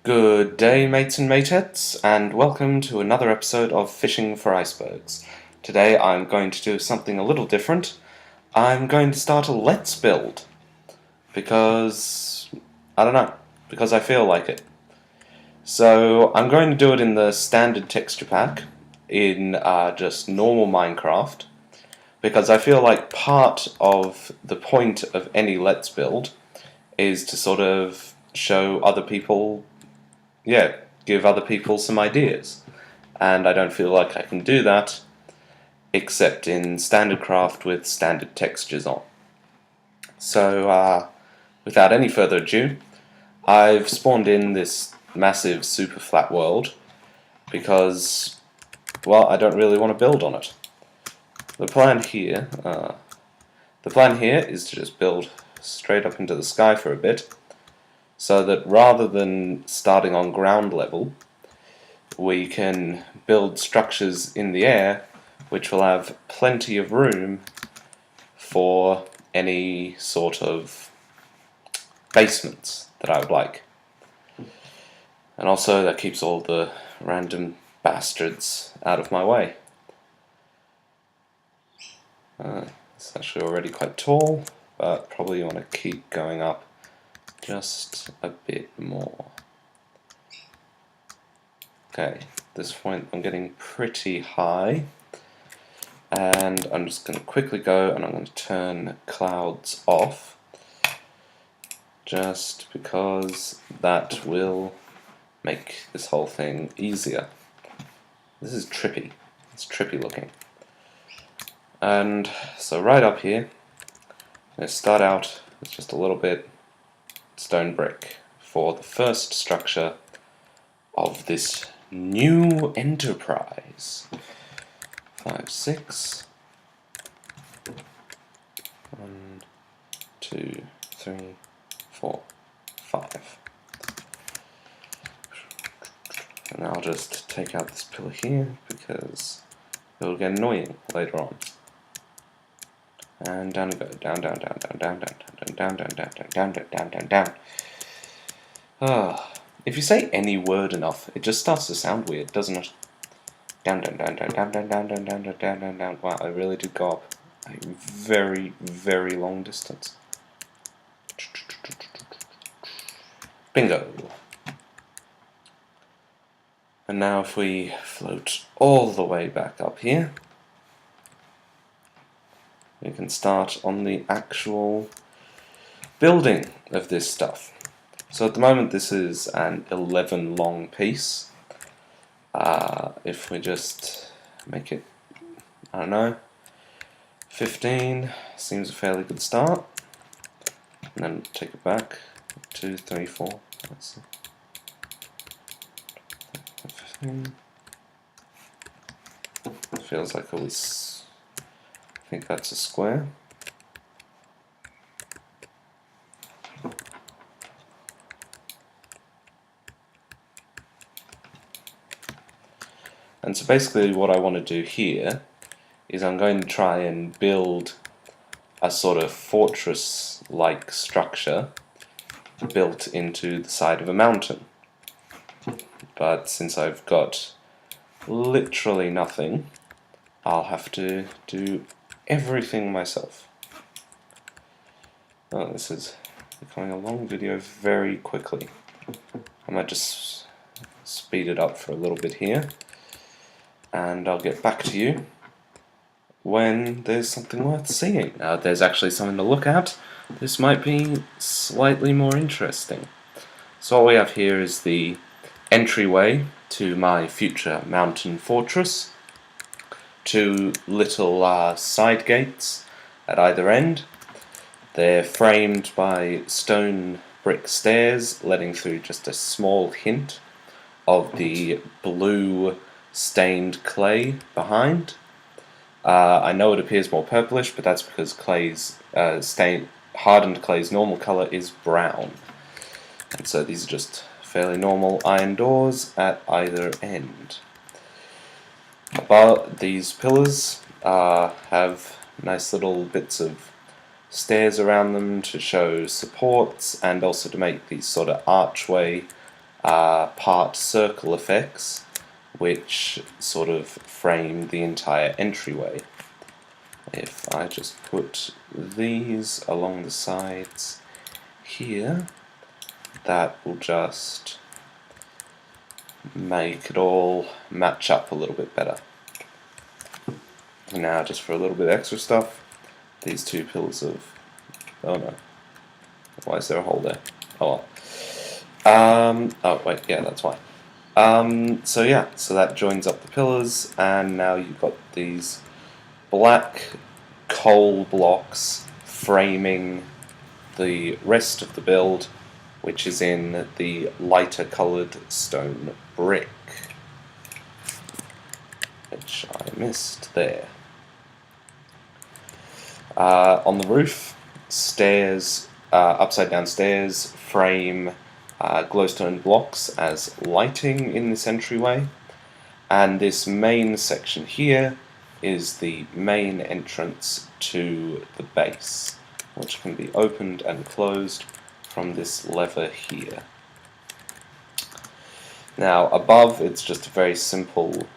Good day, mates and matettes, and welcome to another episode of Fishing for Icebergs. Today I'm going to do something a little different. I'm going to start a Let's Build, because, I don't know, because I feel like it. So I'm going to do it in the standard texture pack, in just normal Minecraft, because I feel like part of the point of any Let's Build is to sort of show other people, give other people some ideas. And I don't feel like I can do that except in standard craft with standard textures on. So, without any further ado, I've spawned in this massive super flat world because, well, I don't really want to build on it. The plan here is to just build straight up into the sky for a bit, so that rather than starting on ground level, we can build structures in the air which will have plenty of room for any sort of basements that I would like. And also that keeps all the random bastards out of my way. It's actually already quite tall, but probably you want to keep going up just a bit more. Okay, at this point I'm getting pretty high, and I'm just going to quickly go and I'm going to turn clouds off, just because that will make this whole thing easier. This is trippy. It's trippy looking. And so right up here, I'm going to start out with just a little bit stone brick for the first structure of this new enterprise. 5, 6. 1, 2, 3, 4, 5. And I'll just take out this pillar here because it'll get annoying later on. And down we go. Down, down, down, down, down, down, down, down, down, down, down, down, down, down, down. Ah, if you say any word enough, it just starts to sound weird, doesn't it? Down, down, down, down, down, down, down, down, down, down, down, down, down. Wow, I really did go up a very, very long distance. Bingo. And now if we float all the way back up here, we can start on the actual building of this stuff. So at the moment this is an 11 long piece. If we just make it, I don't know, 15, seems a fairly good start. And then take it back, 2, 3, 4, let's see. 15. Feels like I think that's a square. And so basically what I want to do here is I'm going to try and build a sort of fortress-like structure built into the side of a mountain. But since I've got literally nothing, I'll have to do everything myself. Oh, this is becoming a long video very quickly. I might just speed it up for a little bit here, and I'll get back to you when there's something worth seeing. Now, there's actually something to look at. This might be slightly more interesting. So what we have here is the entryway to my future mountain fortress. 2 little side gates at either end. They're framed by stone brick stairs, letting through just a small hint of the blue stained clay behind. I know it appears more purplish, but that's because hardened clay's normal color is brown. And so these are just fairly normal iron doors at either end. Above these pillars have nice little bits of stairs around them to show supports and also to make these sort of archway part circle effects, which sort of frame the entire entryway. If I just put these along the sides here, that will just make it all match up a little bit better. Now, just for a little bit extra stuff, these two pillars of... oh no. Why is there a hole there? Oh well. Oh wait, yeah, that's why. So yeah, so that joins up the pillars, and now you've got these black coal blocks framing the rest of the build, which is in the lighter coloured stone brick, which I missed there. On the roof, stairs, upside down stairs frame glowstone blocks as lighting in this entryway, and this main section here is the main entrance to the base, which can be opened and closed from this lever here. Now above, it's just a very simple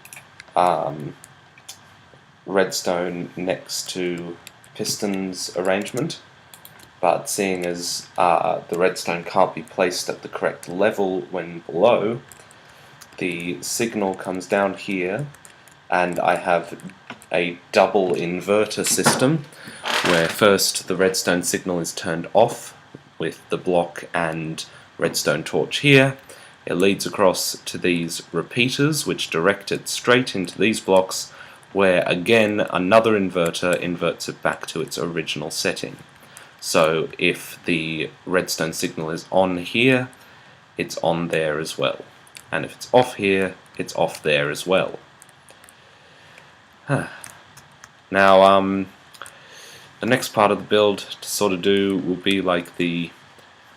redstone next to pistons arrangement, but seeing as the redstone can't be placed at the correct level when below, the signal comes down here, and I have a double inverter system where first the redstone signal is turned off with the block and redstone torch here. It leads across to these repeaters which direct it straight into these blocks, where again another inverter inverts it back to its original setting. So if the redstone signal is on here, it's on there as well, and if it's off here, it's off there as well. Now the next part of the build to sort of do will be like the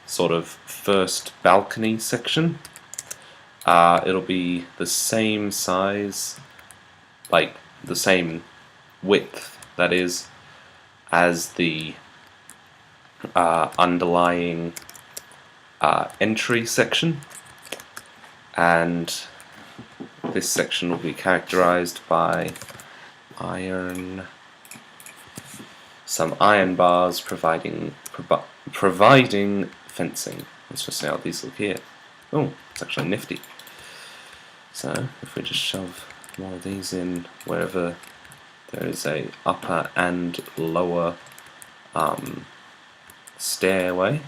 sort of first balcony section. It'll be the same size, like the same width, that is, as the underlying entry section, and this section will be characterized by some iron bars providing fencing. Let's just see how these look here. Oh, it's actually nifty. So if we just shove more of these in wherever there is a upper and lower stairway,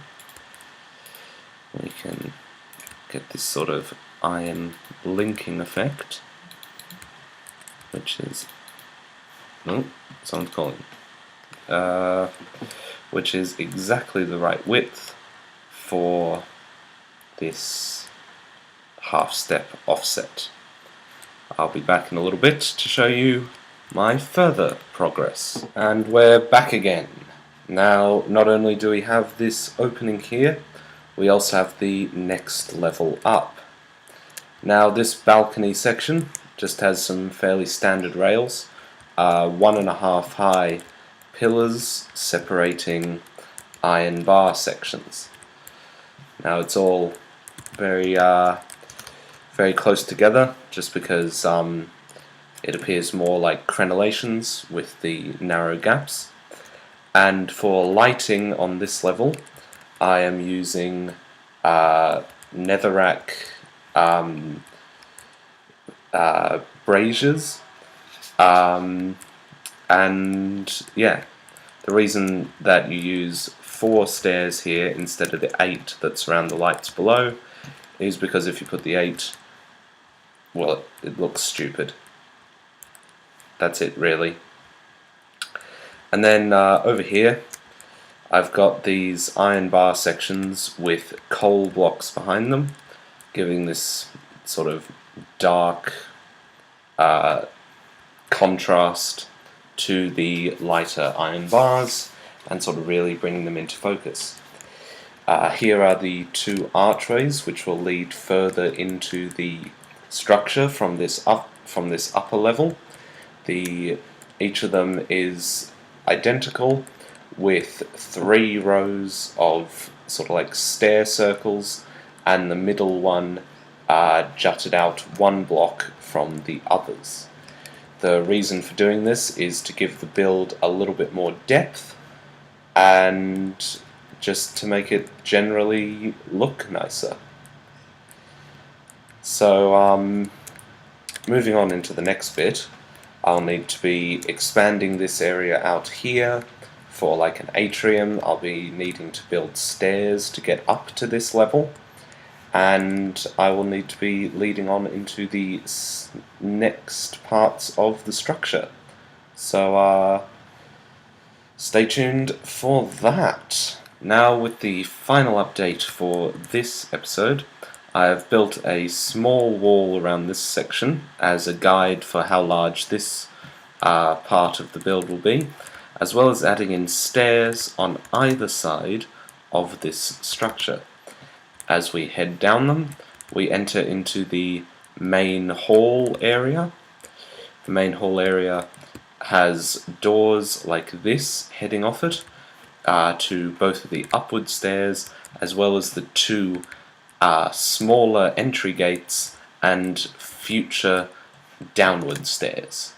we can get this sort of iron linking effect, which is someone's calling, which is exactly the right width for this half step offset. I'll be back in a little bit to show you my further progress. And we're back again. Now, not only do we have this opening here, we also have the next level up. Now, this balcony section just has some fairly standard rails, 1.5 high pillars separating iron bar sections. Now, it's all very close together, just because it appears more like crenellations with the narrow gaps. And for lighting on this level, I am using netherrack braziers, and yeah, the reason that you use 4 stairs here instead of the 8 that surround the lights below is because if you put the 8, well, it looks stupid. That's it, really. And then over here, I've got these iron bar sections with coal blocks behind them, giving this sort of dark contrast to the lighter iron bars, and sort of really bringing them into focus. Here are the 2 archways which will lead further into the structure from this upper level. Each of them is identical, with 3 rows of sort of like stair circles and the middle one jutted out one block from the others. The reason for doing this is to give the build a little bit more depth and just to make it generally look nicer. So moving on into the next bit, I'll need to be expanding this area out here for like an atrium. I'll be needing to build stairs to get up to this level, and I will need to be leading on into the next parts of the structure. So stay tuned for that. Now, with the final update for this episode, I have built a small wall around this section as a guide for how large this part of the build will be, as well as adding in stairs on either side of this structure. As we head down them, we enter into the main hall area. The main hall area has doors like this heading off it to both of the upward stairs, as well as the two smaller entry gates and future downward stairs.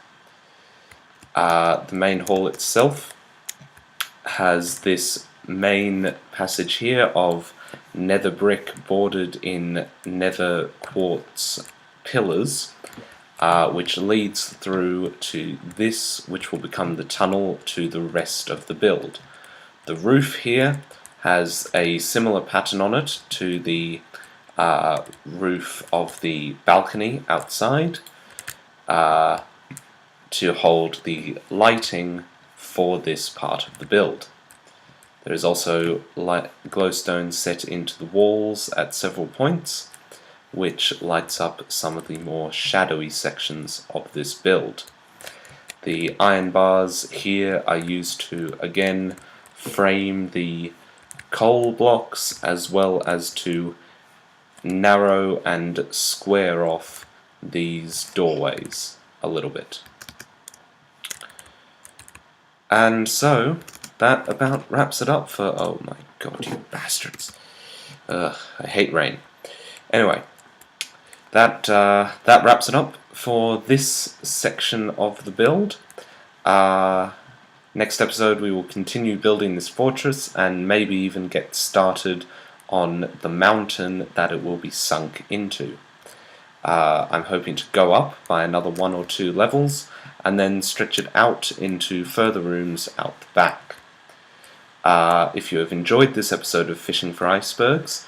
The main hall itself has this main passage here of nether brick bordered in nether quartz pillars, which leads through to this, which will become the tunnel to the rest of the build. The roof here has a similar pattern on it to the roof of the balcony outside, to hold the lighting for this part of the build. There is also glowstone set into the walls at several points, which lights up some of the more shadowy sections of this build. The iron bars here are used to, again, frame the coal blocks, as well as to narrow and square off these doorways a little bit. And so that about wraps it up for... oh my god, you bastards. Ugh, I hate rain. Anyway, that wraps it up for this section of the build. Next episode we will continue building this fortress and maybe even get started on the mountain that it will be sunk into. I'm hoping to go up by another 1 or 2 levels and then stretch it out into further rooms out the back. If you have enjoyed this episode of Fishing for Icebergs,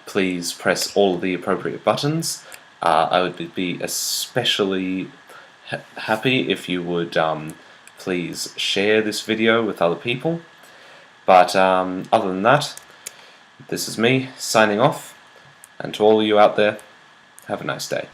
please press all of the appropriate buttons. I would be especially happy if you would please share this video with other people. But other than that, this is me signing off, and to all of you out there, have a nice day.